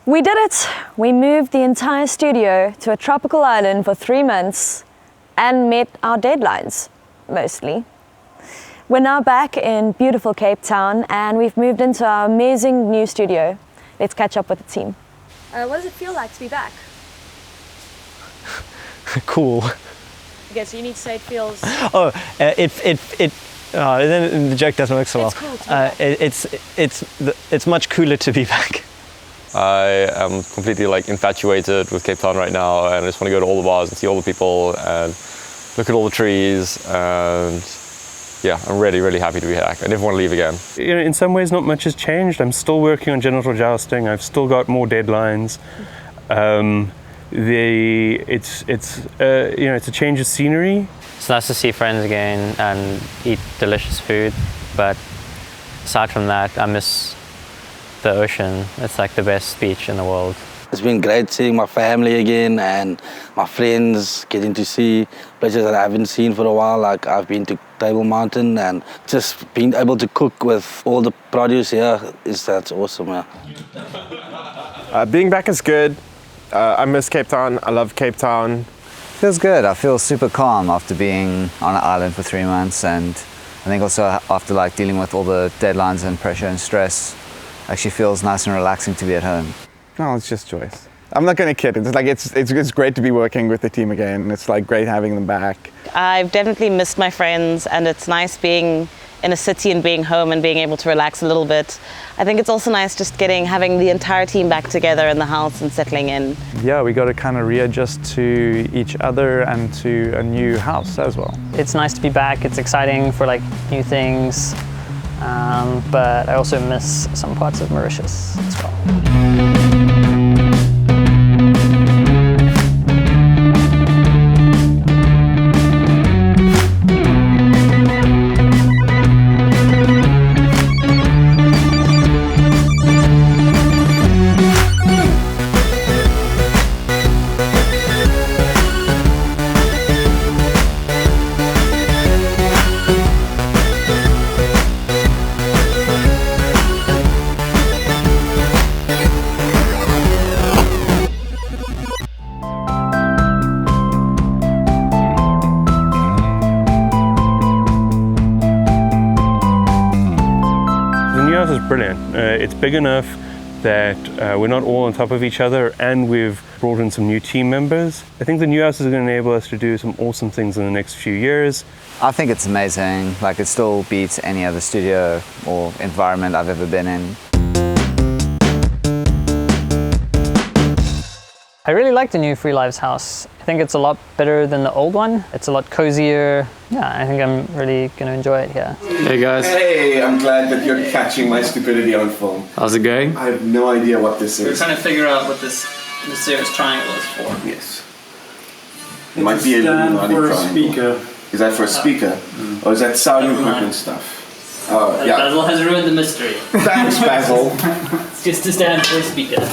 We did it! We moved the entire studio to a tropical island for 3 months and met our deadlines, mostly. We're now back in beautiful Cape Town and we've moved into our amazing new studio. Let's catch up with the team. What does it feel like to be back? Cool. Okay, so you need to say it feels... Oh, then the joke doesn't work so well. It's cool it's much cooler to be back. I am completely infatuated with Cape Town right now, and I just want to go to all the bars and see all the people and look at all the trees, and yeah, I'm really, really happy to be back. I never want to leave again. You know, in some ways not much has changed. I'm still working on genital jousting. I've still got more deadlines. It's a change of scenery. It's nice to see friends again and eat delicious food, but aside from that, I miss the ocean. It's like the best beach in the world. It's been great seeing my family again and my friends, getting to see places that I haven't seen for a while. Like I've been to Table Mountain, and just being able to cook with all the produce here, that's awesome. Yeah. Being back is good. I miss Cape Town. I love Cape Town. Feels good. I feel super calm after being on an island for 3 months, and I think also after dealing with all the deadlines and pressure and stress, actually feels nice and relaxing to be at home. No, it's just joyous. I'm not going to kid. It's great to be working with the team again. It's great having them back. I've definitely missed my friends, and it's nice being in a city and being home and being able to relax a little bit. I think it's also nice just having the entire team back together in the house and settling in. Yeah, we got to kind of readjust to each other and to a new house as well. It's nice to be back. It's exciting for new things, but I also miss some parts of Mauritius as well. Is brilliant. It's big enough that we're not all on top of each other, and we've brought in some new team members. I think the new house is going to enable us to do some awesome things in the next few years. I think it's amazing. It still beats any other studio or environment I've ever been in. I really like the new Free Lives house. I think it's a lot better than the old one. It's a lot cozier. Yeah, I think I'm really going to enjoy it here. Hey guys. Hey, I'm glad that you're catching my stupidity on film. How's it going? I have no idea what this is. We're trying to figure out what this mysterious triangle is for. Yes. It might be a Illuminati triangle. Speaker. Is that for a speaker? Or is that sound equipment stuff? Oh, yeah. Basil has ruined the mystery. Thanks, Basil. It's just to stand for a speaker.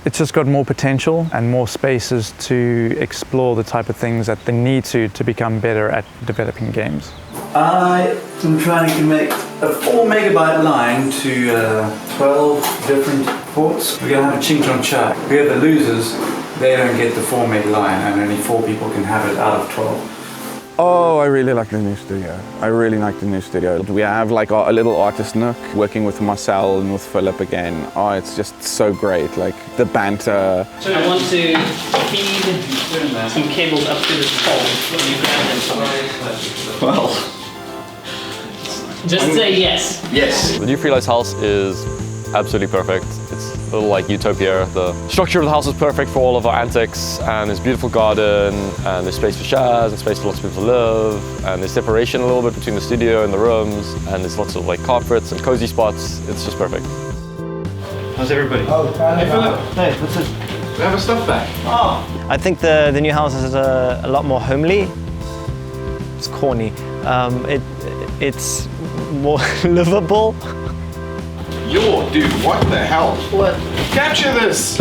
It's just got more potential and more spaces to explore the type of things that they need to become better at developing games. I am trying to connect a 4 megabyte line to 12 different ports. We're going to have a ching-chong chat. We have the losers, they don't get the 4 meg line, and only 4 people can have it out of 12. Oh, I really like the new studio. I really like the new studio. We have a little artist nook, working with Marcel and with Philip again. Oh, it's just so great, the banter. So I want to feed some cables up to this pole. You grab them. Well. Just say yes. Yes. The new Free Lives house is absolutely perfect. It's a little utopia. The structure of the house is perfect for all of our antics, and there's a beautiful garden, and there's space for Shaz, and space for lots of people to live, and there's separation a little bit between the studio and the rooms, and there's lots of carpets and cozy spots. It's just perfect. How's everybody? Oh, hey Philip. Hey, what's it? We have our stuff back. Oh. I think the new house is a lot more homely. It's corny. It's more livable. Yo, dude, what the hell? What? Capture this!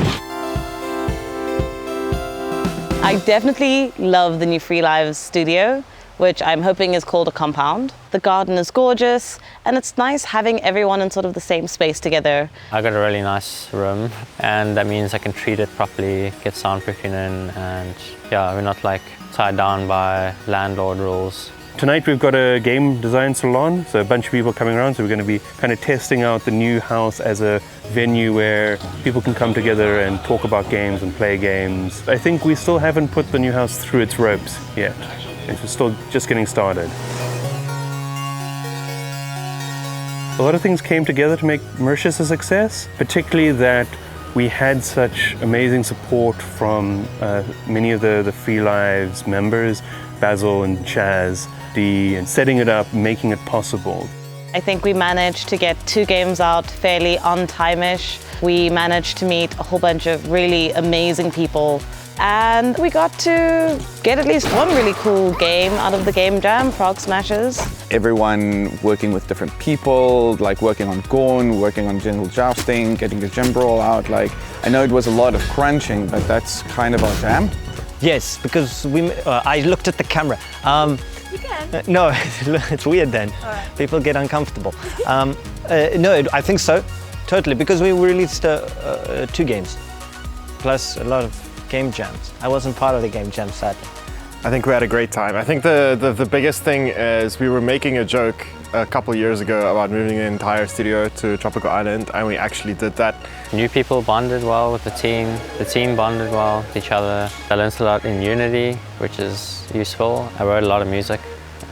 I definitely love the new Free Lives studio. which I'm hoping is called a compound. The garden is gorgeous, and it's nice having everyone in sort of the same space together. I got a really nice room, and that means I can treat it properly, get soundproofing in, and yeah, we're not like tied down by landlord rules. Tonight we've got a game design salon, so a bunch of people coming around, so we're going to be kind of testing out the new house as a venue where people can come together and talk about games and play games. I think we still haven't put the new house through its ropes yet. It's still just getting started. A lot of things came together to make Mauritius a success, particularly that we had such amazing support from many of the Free Lives members, Basil and Chaz, and setting it up, making it possible. I think we managed to get 2 games out fairly on time-ish. We managed to meet a whole bunch of really amazing people, and we got to get at least one really cool game out of the game jam, Frog Smashers. Everyone working with different people, like working on Gorn, working on General Jousting, getting the gym brawl out. Like, I know it was a lot of crunching, but that's kind of our jam. Yes, because I looked at the camera. You can. No, it's weird then. Right. People get uncomfortable. No, I think so, totally, because we released 2 games, plus a lot of game jams. I wasn't part of the game jam, sadly. I think we had a great time. I think the biggest thing is we were making a joke a couple years ago about moving the entire studio to Tropical Island, and we actually did that. New people bonded well with the team bonded well with each other. I learned a lot in Unity, which is useful. I wrote a lot of music,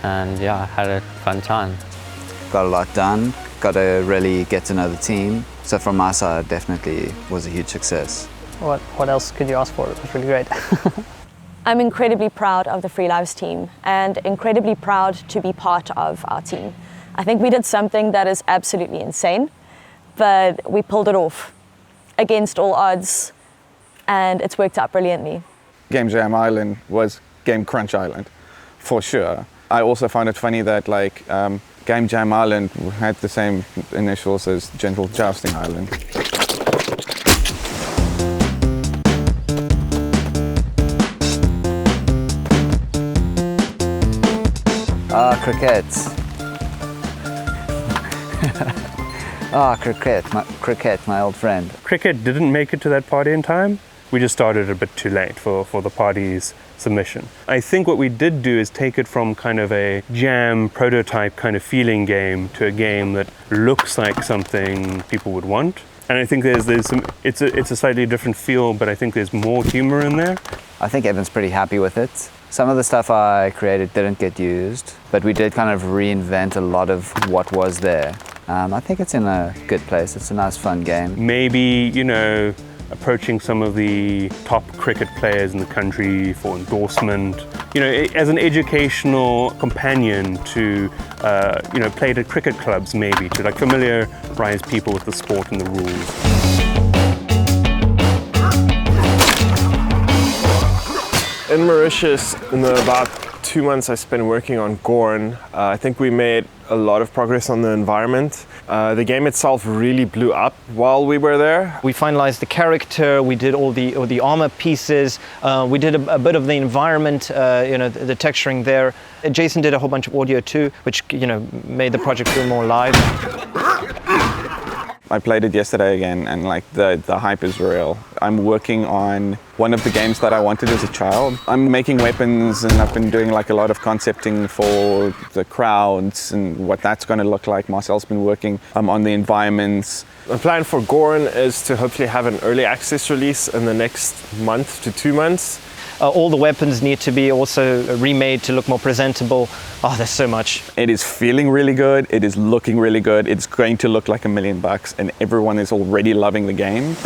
and yeah, I had a fun time. Got a lot done, got to really get to know the team. So from my side, definitely was a huge success. What else could you ask for? It was really great. I'm incredibly proud of the Free Lives team and incredibly proud to be part of our team. I think we did something that is absolutely insane, but we pulled it off against all odds, and it's worked out brilliantly. Game Jam Island was Game Crunch Island, for sure. I also found it funny that like Game Jam Island had the same initials as General Jousting Island. Cricket. Cricket, my old friend. Cricket didn't make it to that party in time. We just started a bit too late for the party's submission. I think what we did do is take it from kind of a jam prototype kind of feeling game to a game that looks like something people would want. And I think there's some, it's a slightly different feel, but I think there's more humor in there. I think Evan's pretty happy with it. Some of the stuff I created didn't get used, but we did kind of reinvent a lot of what was there. I think it's in a good place. It's a nice, fun game. Maybe, you know, approaching some of the top cricket players in the country for endorsement, you know, as an educational companion to, you know, play at cricket clubs maybe, to like familiarize people with the sport and the rules. In Mauritius, in the about 2 months I spent working on Gorn, I think we made a lot of progress on the environment. The game itself really blew up while we were there. We finalized the character, we did all the armor pieces, we did a bit of the environment, you know, the texturing there. Jason did a whole bunch of audio too, which, you know, made the project feel more alive. I played it yesterday again, and like the hype is real. I'm working on one of the games that I wanted as a child. I'm making weapons, and I've been doing like a lot of concepting for the crowds and what that's going to look like. Marcel's been working on the environments. The plan for Gorn is to hopefully have an early access release in the next month to 2 months. All the weapons need to be also remade to look more presentable. Oh, there's so much. It is feeling really good. It is looking really good. It's going to look like $1 million, and everyone is already loving the game.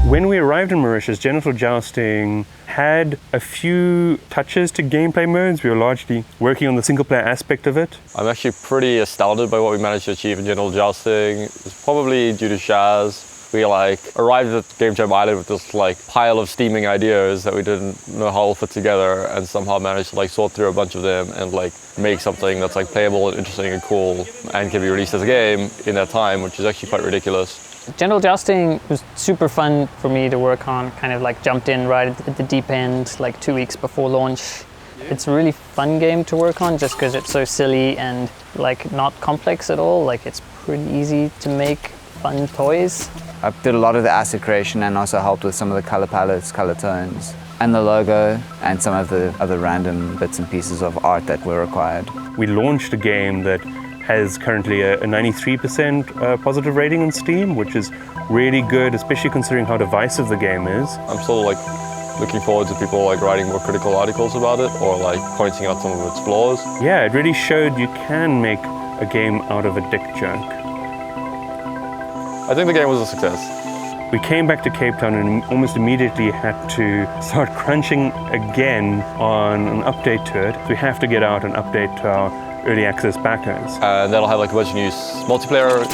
When we arrived in Mauritius, Genital Jousting had a few touches to gameplay modes. We were largely working on the single player aspect of it. I'm actually pretty astounded by what we managed to achieve in Genital Jousting. It's probably due to Shaz. We arrived at Game Jam Island with this pile of steaming ideas that we didn't know how all fit together, and somehow managed to sort through a bunch of them and make something that's playable and interesting and cool and can be released as a game in that time, which is actually quite ridiculous. General jousting was super fun for me to work on, kind of like jumped in right at the deep end like 2 weeks before launch. It's a really fun game to work on just because it's so silly and like not complex at all. Like it's pretty easy to make fun toys. I did a lot of the asset creation and also helped with some of the color palettes, color tones, and the logo and some of the other random bits and pieces of art that were required. We launched a game that has currently a 93% positive rating on Steam, which is really good, especially considering how divisive the game is. I'm still like looking forward to people like writing more critical articles about it or like pointing out some of its flaws. Yeah, it really showed you can make a game out of a dick joke. I think the game was a success. We came back to Cape Town and almost immediately had to start crunching again on an update to it. We have to get out an update to our early access backers. And that'll have like a bunch of new multiplayer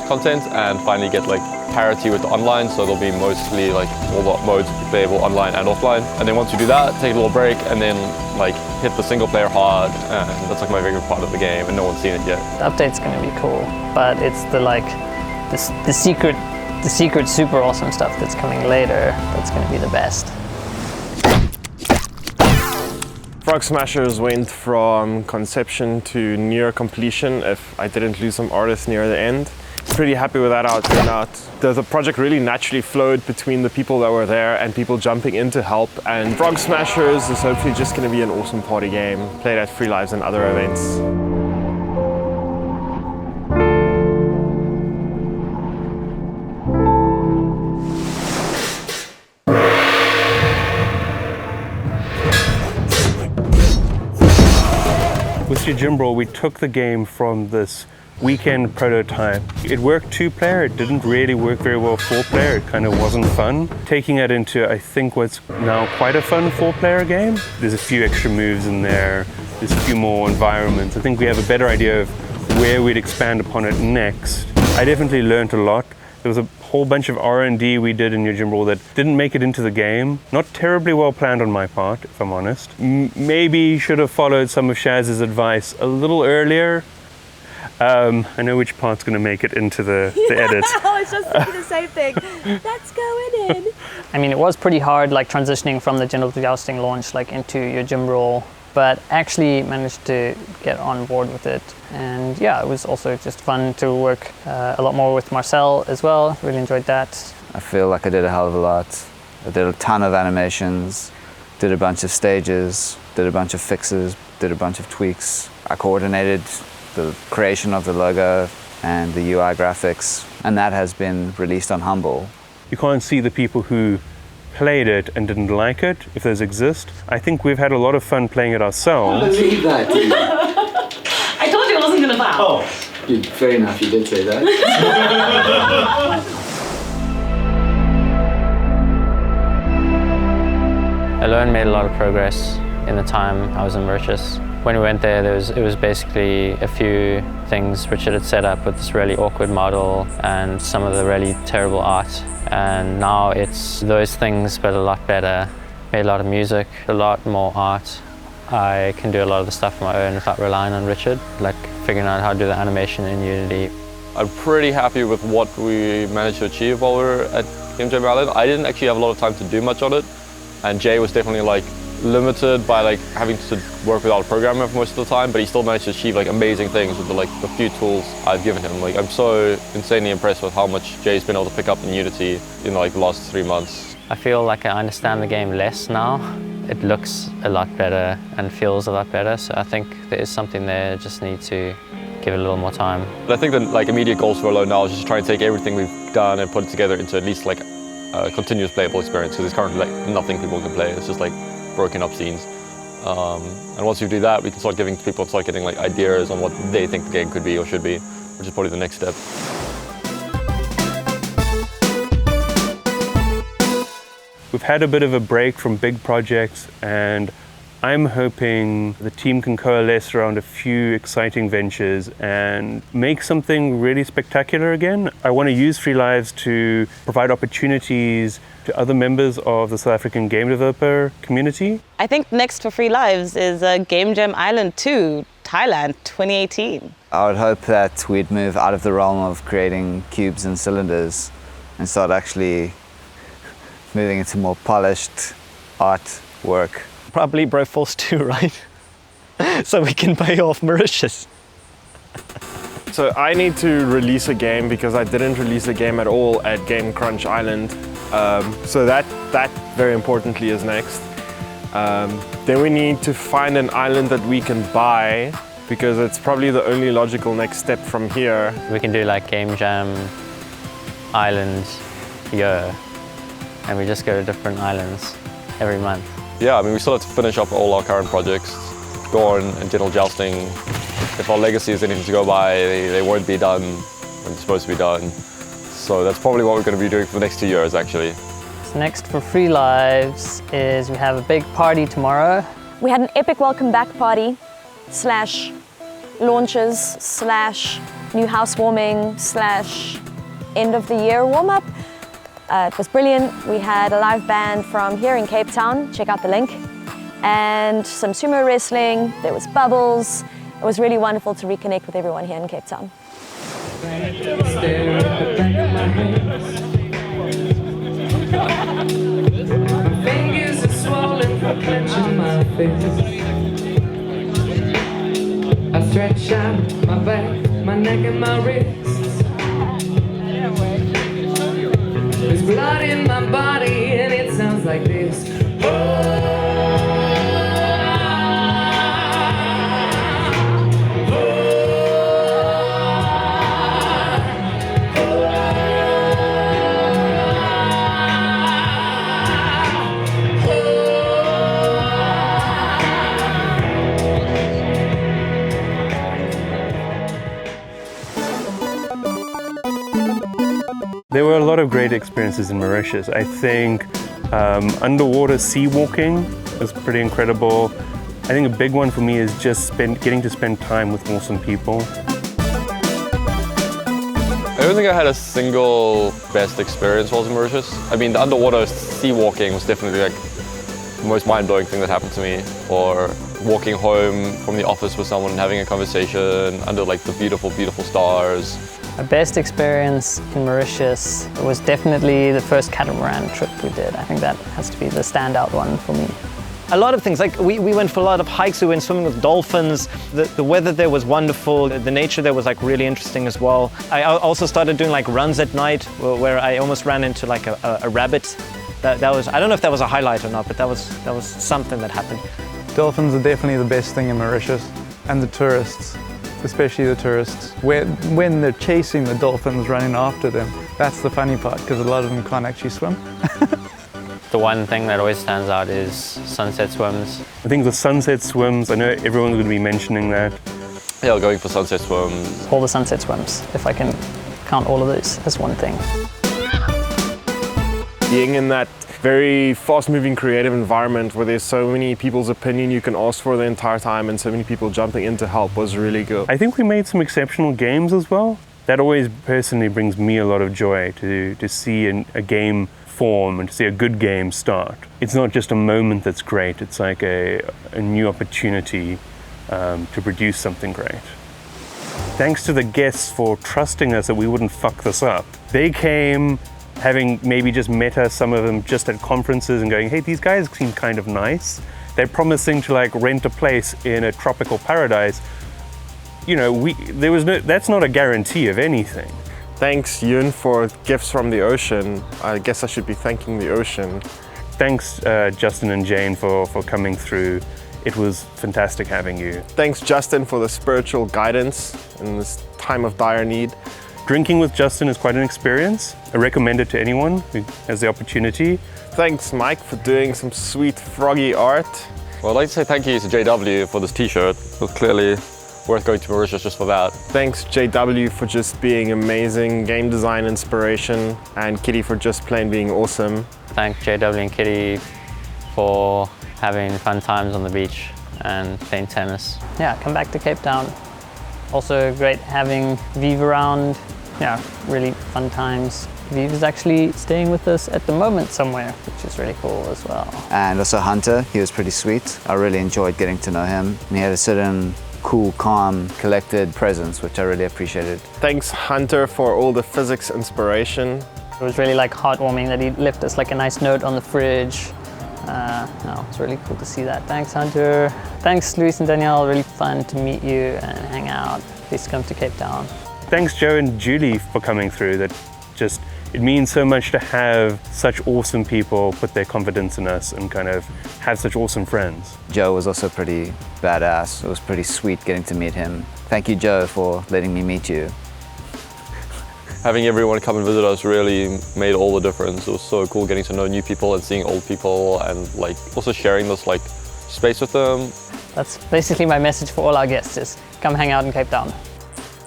content and finally get like parity with the online, so there'll be mostly like all the modes playable online and offline. And then once you do that, take a little break and then like hit the single player hard, and that's like my favorite part of the game and no one's seen it yet. The update's gonna be cool, but it's the secret super awesome stuff that's coming later that's gonna be the best. Frog Smashers went from conception to near completion if I didn't lose some artists near the end. Pretty happy with that how it turned out. The project really naturally flowed between the people that were there and people jumping in to help, and Frog Smashers is hopefully just going to be an awesome party game played at Free Lives and other events. With your Gym Brawl, we took the game from this weekend prototype. It worked 2-player, it didn't really work very well 4-player, it kind of wasn't fun. Taking it into, I think, what's now quite a fun 4-player game. There's a few extra moves in there, there's a few more environments. I think we have a better idea of where we'd expand upon it next. I definitely learned a lot. There was a whole bunch of R&D we did in your Gym Brawl that didn't make it into the game. Not terribly well planned on my part, if I'm honest. Maybe should have followed some of Shaz's advice a little earlier. I know which part's going to make it into the edit. I was just thinking the same thing. That's going in. I mean, it was pretty hard, like transitioning from the General Jousting launch like into your Gym Brawl, but actually managed to get on board with it. And yeah, it was also just fun to work a lot more with Marcel as well. Really enjoyed that. I feel like I did a hell of a lot. I did a ton of animations, did a bunch of stages, did a bunch of fixes, did a bunch of tweaks. I coordinated the creation of the logo and the UI graphics, and that has been released on Humble. You can't see the people who played it and didn't like it, if those exist. I think we've had a lot of fun playing it ourselves. I believe that, dude. I told you I wasn't gonna bow. Oh, fair enough, you did say that. Alone made a lot of progress in the time I was in Mauritius. When we went there, it was basically a few things Richard had set up with this really awkward model and some of the really terrible art. And now it's those things, but a lot better. Made a lot of music, a lot more art. I can do a lot of the stuff on my own without relying on Richard, like figuring out how to do the animation in Unity. I'm pretty happy with what we managed to achieve while we were at Game Jam Island. I didn't actually have a lot of time to do much on it, and Jay was definitely like limited by like having to work without a programmer for most of the time, but he still managed to achieve like amazing things with the few tools I've given him. Like I'm so insanely impressed with how much Jay's been able to pick up in Unity in like the last 3 months. I feel like I understand the game less now. It looks a lot better and feels a lot better, so I think there is something there. I just need to give it a little more time. I think the like immediate goals for Alone now is just try and take everything we've done and put it together into at least like a continuous playable experience, because there's currently like nothing people can play. It's just like broken up scenes. And once we do that, we can start giving people start getting like ideas on what they think the game could be or should be, which is probably the next step. We've had a bit of a break from big projects, and I'm hoping the team can coalesce around a few exciting ventures and make something really spectacular again. I want to use Free Lives to provide opportunities to other members of the South African game developer community. I think next for Free Lives is Game Jam Island 2, Thailand, 2018. I would hope that we'd move out of the realm of creating cubes and cylinders and start actually moving into more polished artwork. Probably Broforce 2, right? So we can pay off Mauritius. So I need to release a game because I didn't release a game at all at Game Crunch Island. So that very importantly is next. Then we need to find an island that we can buy because it's probably the only logical next step from here. We can do like Game Jam islands year, and we just go to different islands every month. Yeah, I mean, we still have to finish up all our current projects. Gorn and General Jousting. If our legacy is anything to go by, they won't be done when they're supposed to be done. So that's probably what we're going to be doing for the next 2 years, actually. So next for Free Lives is we have a big party tomorrow. We had an epic welcome back party / launches / new housewarming / end of the year warm up. It was brilliant. We had a live band from here in Cape Town, check out the link, and some sumo wrestling, there was bubbles. It was really wonderful to reconnect with everyone here in Cape Town. My fingers are swollen from clenching my fist. I stretch out my back, my neck and my wrists. There's blood in my body and it sounds like this. There were a lot of great experiences in Mauritius. I think underwater sea walking was pretty incredible. I think a big one for me is just getting to spend time with awesome people. I don't think I had a single best experience while I was in Mauritius. I mean, the underwater sea walking was definitely like the most mind-blowing thing that happened to me. Or walking home from the office with someone and having a conversation under like the beautiful, beautiful stars. My best experience in Mauritius was definitely the first catamaran trip we did. I think that has to be the standout one for me. A lot of things, like we went for a lot of hikes, we went swimming with dolphins, the weather there was wonderful, the nature there was like really interesting as well. I also started doing like runs at night where I almost ran into like a rabbit. That was, I don't know if that was a highlight or not, but that was something that happened. Dolphins are definitely the best thing in Mauritius, and the tourists. Especially the tourists. When they're chasing the dolphins, running after them, that's the funny part, because a lot of them can't actually swim. The one thing that always stands out is sunset swims. I think the sunset swims, I know everyone's going to be mentioning that. Yeah, going for sunset swims. All the sunset swims, if I can count all of those as one thing. Being in that very fast-moving creative environment where there's so many people's opinion you can ask for the entire time and so many people jumping in to help was really good. I think we made some exceptional games as well. That always personally brings me a lot of joy to see a game form and to see a good game start. It's not just a moment that's great, it's like a new opportunity to produce something great. Thanks to the guests for trusting us that we wouldn't fuck this up. They came having maybe just met us, some of them just at conferences, and going, hey, these guys seem kind of nice. They're promising to like rent a place in a tropical paradise. You know, that's not a guarantee of anything. Thanks, Yoon, for gifts from the ocean. I guess I should be thanking the ocean. Thanks, Justin and Jane, for coming through. It was fantastic having you. Thanks, Justin, for the spiritual guidance in this time of dire need. Drinking with Justin is quite an experience. I recommend it to anyone who has the opportunity. Thanks, Mike, for doing some sweet froggy art. Well, I'd like to say thank you to JW for this t-shirt. It was clearly worth going to Mauritius just for that. Thanks, JW, for just being amazing game design inspiration, and Kitty for just plain being awesome. Thank JW and Kitty for having fun times on the beach and playing tennis. Yeah, come back to Cape Town. Also great having Vive around. Yeah, really fun times. Vive is actually staying with us at the moment somewhere, which is really cool as well. And also Hunter, he was pretty sweet. I really enjoyed getting to know him. And he had a certain cool, calm, collected presence, which I really appreciated. Thanks Hunter for all the physics inspiration. It was really like heartwarming that he left us like a nice note on the fridge. No, it's really cool to see that. Thanks Hunter. Thanks Luis and Danielle, really fun to meet you and hang out. Please come to Cape Town. Thanks Joe and Julie for coming through. It means so much to have such awesome people put their confidence in us and kind of have such awesome friends. Joe was also pretty badass. It was pretty sweet getting to meet him. Thank you, Joe, for letting me meet you. Having everyone come and visit us really made all the difference. It was so cool getting to know new people and seeing old people and like also sharing this like space with them. That's basically my message for all our guests is come hang out in Cape Town.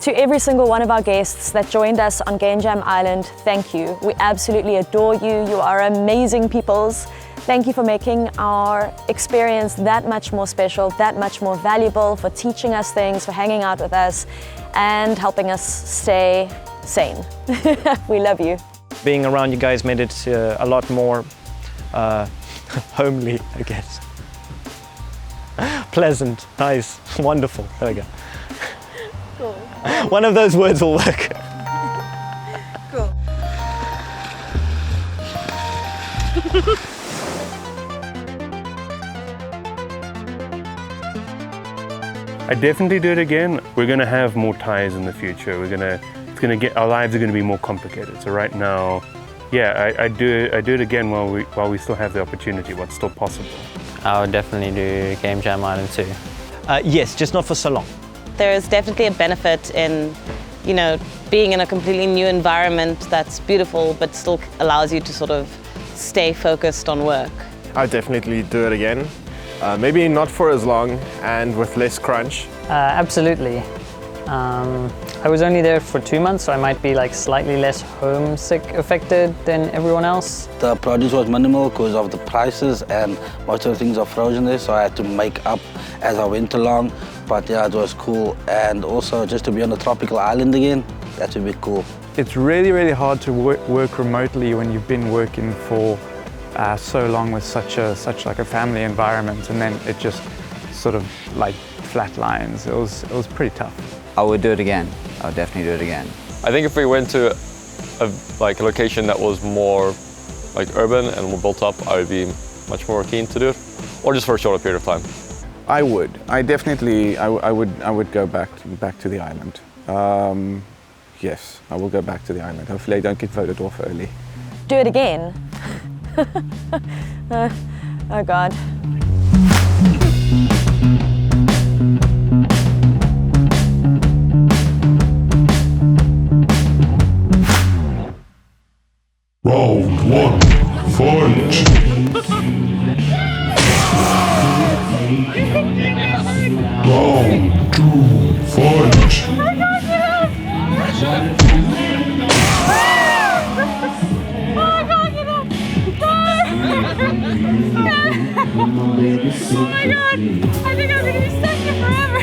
To every single one of our guests that joined us on Game Jam Island, thank you. We absolutely adore you. You are amazing peoples. Thank you for making our experience that much more special, that much more valuable, for teaching us things, for hanging out with us, and helping us stay sane. We love you. Being around you guys made it a lot more homely, I guess. Pleasant, nice, wonderful. There we go. Cool. One of those words will work. Cool. I definitely do it again. We're going to have more ties in the future. Our lives are going to be more complicated. So right now, yeah, I do it again while we still have the opportunity, what's still possible. I would definitely do Game Jam Island too. Yes, just not for so long. There is definitely a benefit in, you know, being in a completely new environment that's beautiful but still allows you to sort of stay focused on work. I would definitely do it again. Maybe not for as long and with less crunch. Absolutely. I was only there for 2 months, so I might be like slightly less homesick affected than everyone else. The produce was minimal because of the prices and most of the things are frozen there, so I had to make up as I went along. But yeah, it was cool. And also just to be on a tropical island again, that would be cool. It's really, really hard to work remotely when you've been working for so long with such like a family environment, and then it just sort of like flatlines. It was pretty tough. I would do it again. I would definitely do it again. I think if we went to a location that was more like urban and more built up, I would be much more keen to do it, or just for a shorter period of time. I would. I definitely. I would go back to the island. Yes, I will go back to the island. Hopefully, I don't get voted off early. Do it again. Oh God. Round 1, fight! Round 2, fight! Oh my god! I think I'm gonna be stuck here forever!